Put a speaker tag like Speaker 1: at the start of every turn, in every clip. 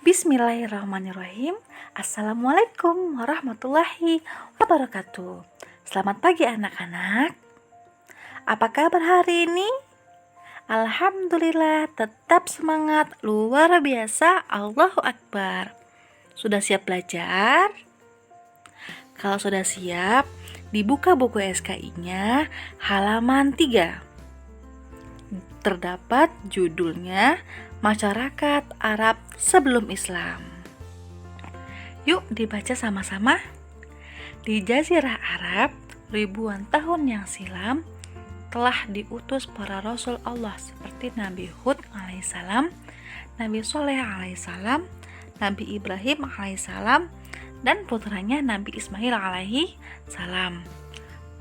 Speaker 1: Bismillahirrahmanirrahim. Assalamualaikum warahmatullahi wabarakatuh. Selamat pagi anak-anak. Apa kabar hari ini? Alhamdulillah, tetap semangat, luar biasa, Allahu Akbar. Sudah siap belajar? Kalau sudah siap, dibuka buku SKI-nya halaman 3. Terdapat judulnya Masyarakat Arab Sebelum Islam. Yuk dibaca sama-sama. Di Jazirah Arab, ribuan tahun yang silam telah diutus para rasul Allah seperti Nabi Hud alaihissalam, Nabi Soleh alaihissalam, Nabi Ibrahim alaihissalam, dan putranya Nabi Ismail alaihissalam.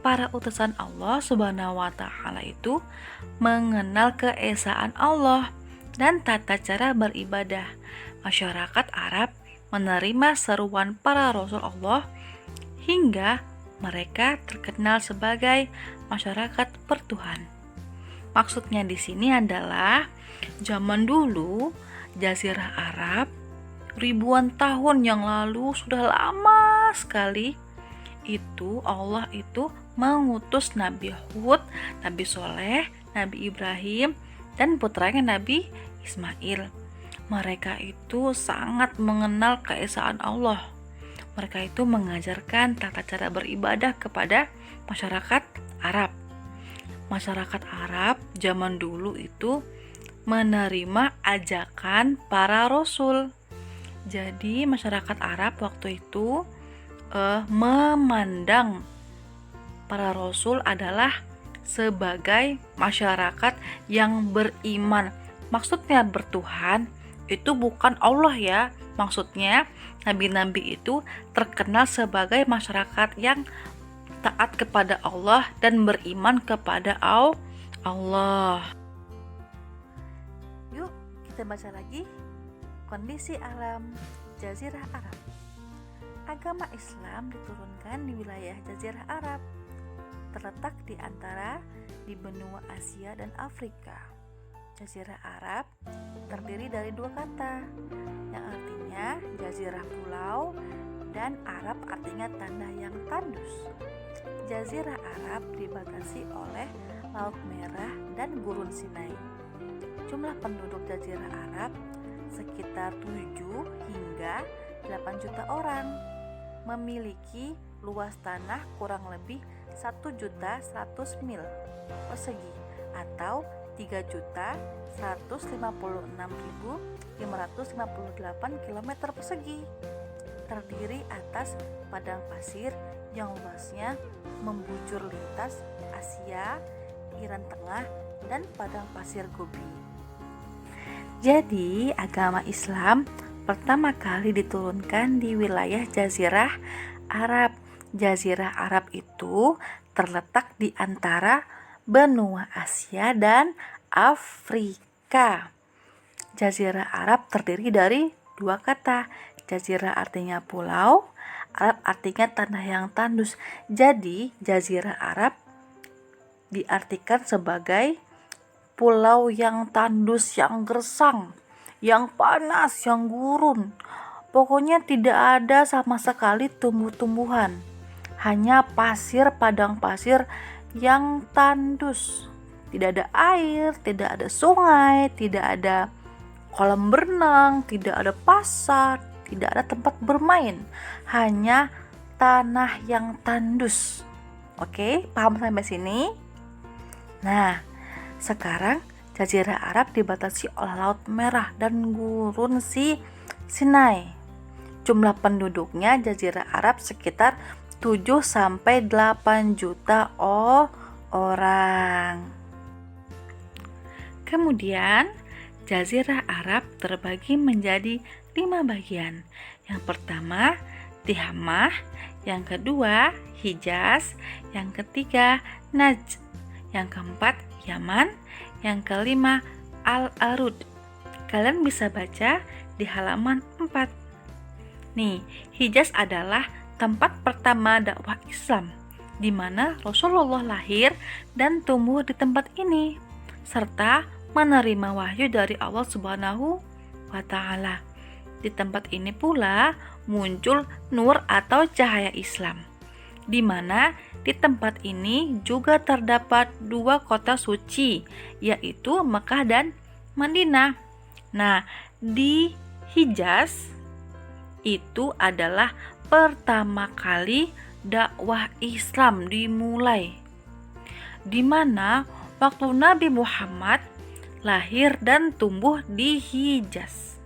Speaker 1: Para utusan Allah Subhanahu wa Ta'ala itu mengenal keesaan Allah dan tata cara beribadah. Masyarakat Arab menerima seruan para rasul Allah hingga mereka terkenal sebagai masyarakat bertuhan. Maksudnya di sini adalah zaman dulu Jazirah Arab ribuan tahun yang lalu, sudah lama sekali, itu Allah itu mengutus Nabi Hud, Nabi Soleh, Nabi Ibrahim, dan putranya Nabi Ismail. Mereka itu sangat mengenal keesaan Allah. Mereka itu mengajarkan tata cara beribadah kepada masyarakat Arab. Masyarakat Arab zaman dulu itu menerima ajakan para rasul. Jadi masyarakat Arab waktu itu memandang para rasul adalah sebagai masyarakat yang beriman. Maksudnya bertuhan itu bukan Allah ya. Maksudnya nabi-nabi itu terkenal sebagai masyarakat yang taat kepada Allah dan beriman kepada Allah. Yuk kita baca lagi. Kondisi alam Jazirah Arab. Agama Islam diturunkan di wilayah Jazirah Arab, terletak di antara di benua Asia dan Afrika. Jazirah Arab terdiri dari dua kata, yang artinya jazirah pulau dan Arab artinya tanah yang tandus. Jazirah Arab dibatasi oleh Laut Merah dan Gurun Sinai. Jumlah penduduk Jazirah Arab sekitar 7 hingga 8 juta orang, memiliki luas tanah kurang lebih 1.100.000 mil persegi atau 3.156.558 km persegi. Terdiri atas padang pasir yang luasnya membujur lintas Asia, Iran Tengah, dan padang pasir Gobi. Jadi agama Islam pertama kali diturunkan di wilayah Jazirah Arab. Jazirah Arab itu terletak di antara benua Asia dan Afrika. Jazirah Arab terdiri dari dua kata. Jazirah artinya pulau, Arab artinya tanah yang tandus. Jadi Jazirah Arab diartikan sebagai pulau yang tandus, yang gersang, yang panas, yang gurun. Pokoknya tidak ada sama sekali tumbuh-tumbuhan. Hanya pasir, padang pasir yang tandus. Tidak ada air, tidak ada sungai, tidak ada kolam berenang, tidak ada pasar, tidak ada tempat bermain. Hanya tanah yang tandus. Oke, paham sampai sini? Nah, sekarang Jazirah Arab dibatasi oleh Laut Merah dan Gurun Sinai. Jumlah penduduknya Jazirah Arab sekitar 7-8 juta orang. Kemudian Jazirah Arab terbagi menjadi 5 bagian. Yang pertama Tihamah, yang kedua Hijaz, yang ketiga Najd, yang keempat Yaman, yang kelima Al-Arud. Kalian bisa baca di halaman 4. Nih, Hijaz adalah tempat pertama dakwah Islam, di mana Rasulullah lahir dan tumbuh di tempat ini, serta menerima wahyu dari Allah Subhanahu wa Ta'ala. di tempat ini pula muncul nur atau cahaya Islam, di mana di tempat ini juga terdapat dua kota suci, yaitu Mekah dan Madinah. Nah, di Hijaz itu adalah pertama kali dakwah Islam dimulai, di mana waktu Nabi Muhammad lahir dan tumbuh di Hijaz.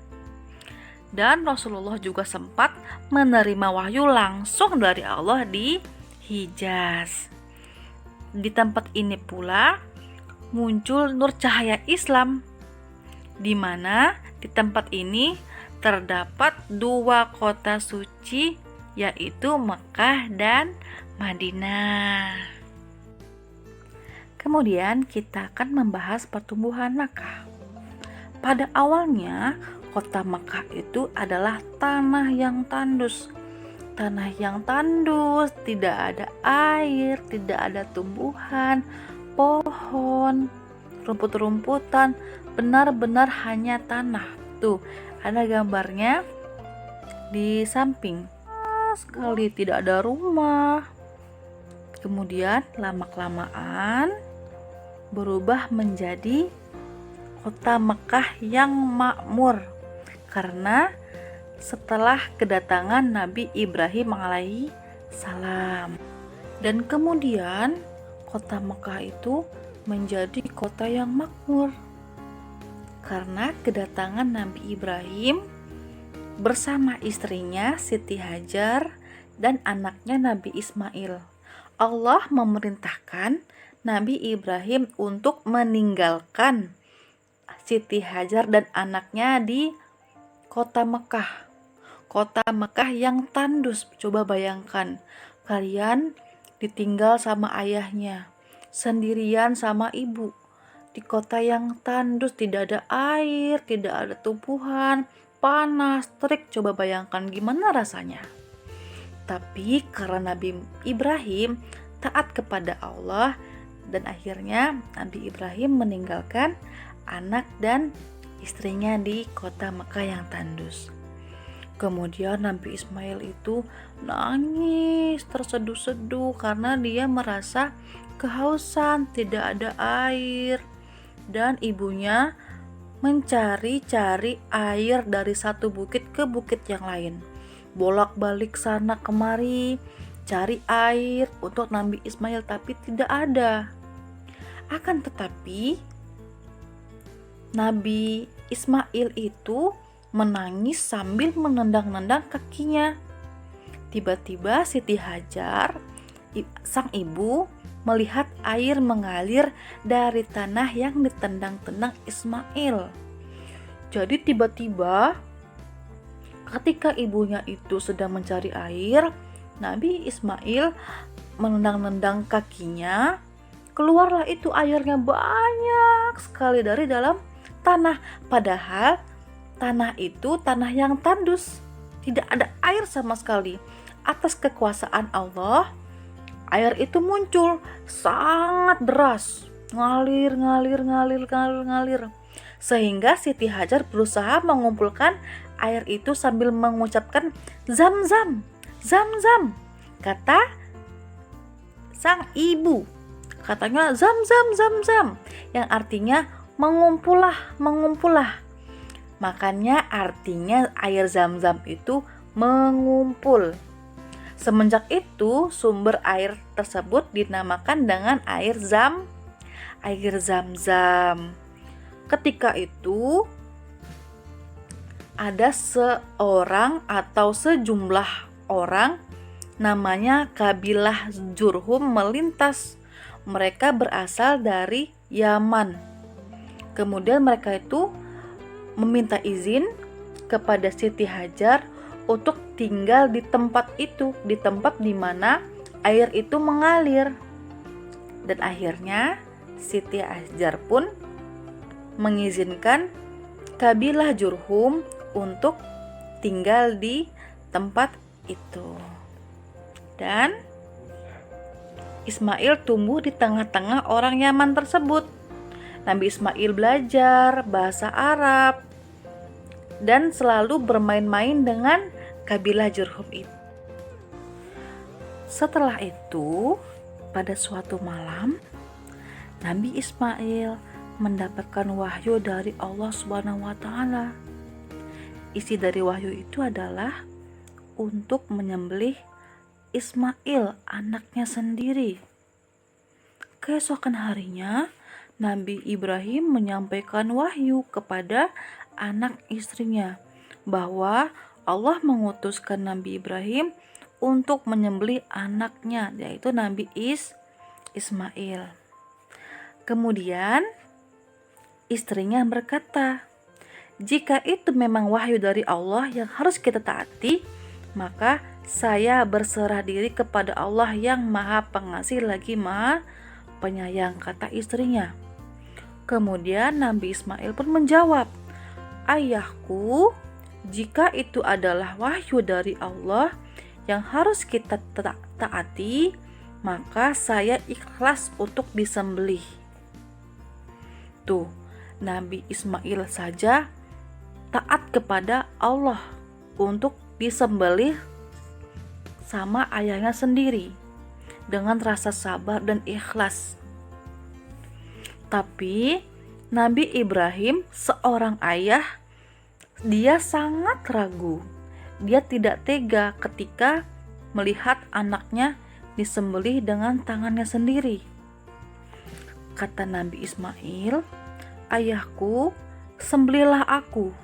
Speaker 1: Dan Rasulullah juga sempat menerima wahyu langsung dari Allah di Hijaz. Di tempat ini pula muncul nur cahaya Islam, di mana di tempat ini terdapat dua kota suci, yaitu Mekah dan Madinah. Kemudian kita akan membahas pertumbuhan Mekah. Pada awalnya, kota Mekah itu adalah tanah yang tandus. Tanah yang tandus, tidak ada air, tidak ada tumbuhan, pohon, rumput-rumputan, benar-benar hanya tanah. Tuh, ada gambarnya di samping. Sekali tidak ada rumah. Kemudian lama-kelamaan berubah menjadi kota Mekah yang makmur, karena setelah kedatangan Nabi Ibrahim alaihi salam. Dan kemudian kota Mekah itu menjadi kota yang makmur karena kedatangan Nabi Ibrahim bersama istrinya Siti Hajar dan anaknya Nabi Ismail. Allah memerintahkan Nabi Ibrahim untuk meninggalkan Siti Hajar dan anaknya di kota Mekah. Kota Mekah yang tandus. Coba bayangkan, kalian ditinggal sama ayahnya, sendirian sama ibu, di kota yang tandus, tidak ada air, tidak ada tumbuhan, panas, terik. Coba bayangkan gimana rasanya. Tapi karena Nabi Ibrahim taat kepada Allah, dan akhirnya Nabi Ibrahim meninggalkan anak dan istrinya di kota Mekah yang tandus. Kemudian Nabi Ismail itu nangis terseduh-seduh karena dia merasa kehausan, tidak ada air. Dan ibunya mencari-cari air dari satu bukit ke bukit yang lain, bolak-balik sana kemari cari air untuk Nabi Ismail, tapi tidak ada. Akan tetapi Nabi Ismail itu menangis sambil menendang-nendang kakinya. Tiba-tiba Siti Hajar, sang ibu, melihat air mengalir dari tanah yang ditendang-tendang Ismail. Jadi tiba-tiba ketika ibunya itu sedang mencari air, Nabi Ismail menendang-nendang kakinya, keluarlah itu airnya banyak sekali dari dalam tanah. Padahal tanah itu tanah yang tandus, tidak ada air sama sekali. Atas kekuasaan Allah, air itu muncul sangat deras, ngalir, sehingga Siti Hajar berusaha mengumpulkan air itu sambil mengucapkan zam-zam, zam-zam. Kata sang ibu, katanya zam-zam, zam-zam, yang artinya mengumpullah. Makanya artinya air zam-zam itu mengumpul. Semenjak itu sumber air tersebut dinamakan dengan air zam-zam. Ketika itu ada seorang atau sejumlah orang namanya kabilah Jurhum melintas. Mereka berasal dari Yaman. Kemudian mereka itu meminta izin kepada Siti Hajar untuk tinggal di tempat itu, di tempat di mana air itu mengalir. Dan akhirnya Siti Hajar pun mengizinkan kabilah Jurhum untuk tinggal di tempat itu. Dan Ismail tumbuh di tengah-tengah orang Yaman tersebut. Nabi Ismail belajar bahasa Arab dan selalu bermain-main dengan kabilah Jurhum itu. Setelah itu, pada suatu malam, Nabi Ismail mendapatkan wahyu dari Allah Subhanahu wa taala. Isi dari wahyu itu adalah untuk menyembelih Ismail, anaknya sendiri. Keesokan harinya, Nabi Ibrahim menyampaikan wahyu kepada anak istrinya bahwa Allah mengutuskan Nabi Ibrahim untuk menyembelih anaknya, yaitu Nabi Ismail. Kemudian istrinya berkata, "Jika itu memang wahyu dari Allah yang harus kita taati, maka saya berserah diri kepada Allah yang Maha Pengasih lagi Maha Penyayang," kata istrinya. Kemudian Nabi Ismail pun menjawab, "Ayahku, jika itu adalah wahyu dari Allah yang harus kita taati, maka saya ikhlas untuk disembelih." Tuh, Nabi Ismail saja taat kepada Allah untuk disembelih sama ayahnya sendiri dengan rasa sabar dan ikhlas. Tapi Nabi Ibrahim, seorang ayah, dia sangat ragu. Dia tidak tega ketika melihat anaknya disembelih dengan tangannya sendiri. Kata Nabi Ismail, "Ayahku, sembelihlah aku."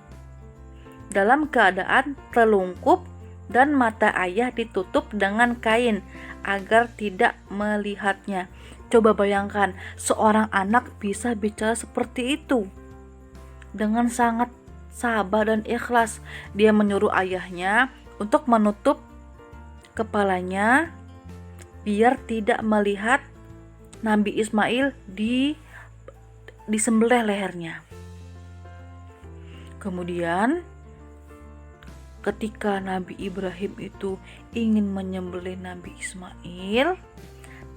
Speaker 1: Dalam keadaan telungkup dan mata ayah ditutup dengan kain agar tidak melihatnya. Coba bayangkan, seorang anak bisa bicara seperti itu. Dengan sangat sabar dan ikhlas, dia menyuruh ayahnya untuk menutup kepalanya biar tidak melihat Nabi Ismail disembelih lehernya. Kemudian ketika Nabi Ibrahim itu ingin menyembelih Nabi Ismail,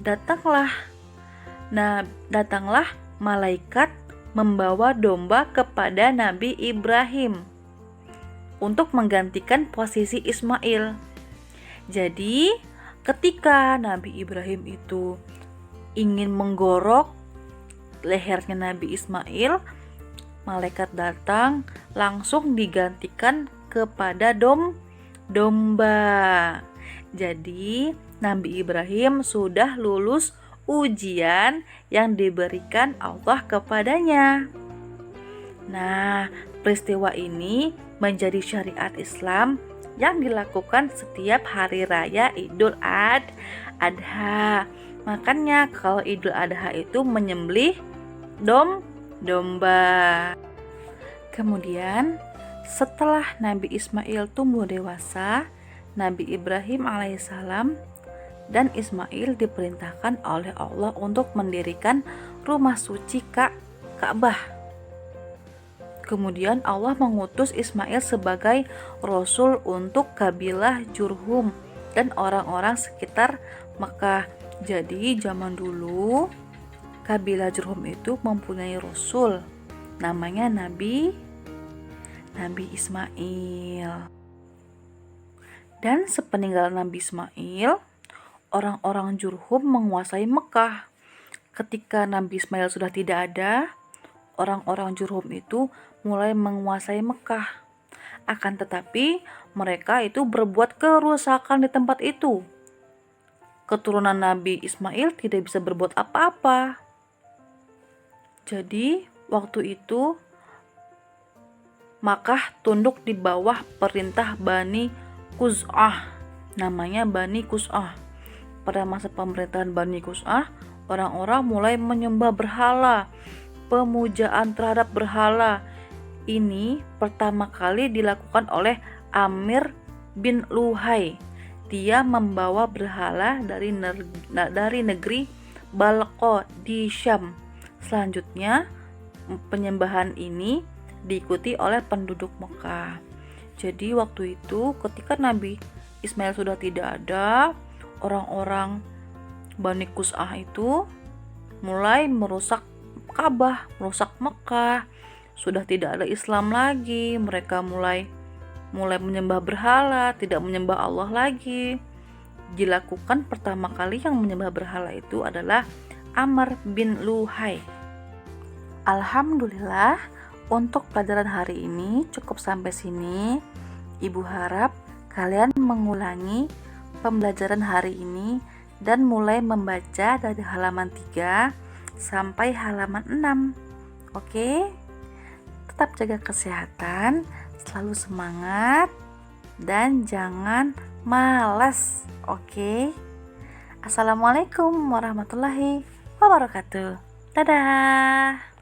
Speaker 1: datanglah malaikat membawa domba kepada Nabi Ibrahim untuk menggantikan posisi Ismail. Jadi, ketika Nabi Ibrahim itu ingin menggorok lehernya Nabi Ismail, malaikat datang langsung digantikan kepada domba. Jadi, Nabi Ibrahim sudah lulus ujian yang diberikan Allah kepadanya. Nah, peristiwa ini menjadi syariat Islam yang dilakukan setiap hari raya Idul Adha. Makanya kalau Idul Adha itu menyembelih domba. Kemudian setelah Nabi Ismail tumbuh dewasa, Nabi Ibrahim alaihissalam dan Ismail diperintahkan oleh Allah untuk mendirikan rumah suci Ka'bah. Kemudian Allah mengutus Ismail sebagai rasul untuk kabilah Jurhum dan orang-orang sekitar Mekah. Jadi zaman dulu kabilah Jurhum itu mempunyai rasul, namanya Nabi Ismail. Dan sepeninggal Nabi Ismail, orang-orang Jurhum menguasai Mekah. Ketika Nabi Ismail sudah tidak ada, orang-orang Jurhum itu mulai menguasai Mekah. Akan tetapi mereka itu berbuat kerusakan di tempat itu. Keturunan Nabi Ismail tidak bisa berbuat apa-apa. Jadi waktu itu Makkah tunduk di bawah perintah Bani Quz'ah, namanya Bani Quz'ah. Pada masa pemerintahan Bani Quz'ah, orang-orang mulai menyembah berhala. Pemujaan terhadap berhala ini pertama kali dilakukan oleh Amir bin Luhai. Dia membawa berhala dari negeri Balqa di Syam. Selanjutnya penyembahan ini diikuti oleh penduduk Mekah. Jadi waktu itu ketika Nabi Ismail sudah tidak ada, orang-orang Bani Quz'ah itu mulai merusak Ka'bah, merusak Mekah. sudah tidak ada Islam lagi, mereka mulai menyembah berhala, tidak menyembah Allah lagi. Dilakukan pertama kali yang menyembah berhala itu adalah Amr bin Luhai. Alhamdulillah, untuk pelajaran hari ini cukup sampai sini. Ibu harap kalian mengulangi pembelajaran hari ini dan mulai membaca dari halaman 3 sampai halaman 6. Oke? Tetap jaga kesehatan, selalu semangat, dan jangan malas. Oke? Assalamualaikum warahmatullahi wabarakatuh. Dadah.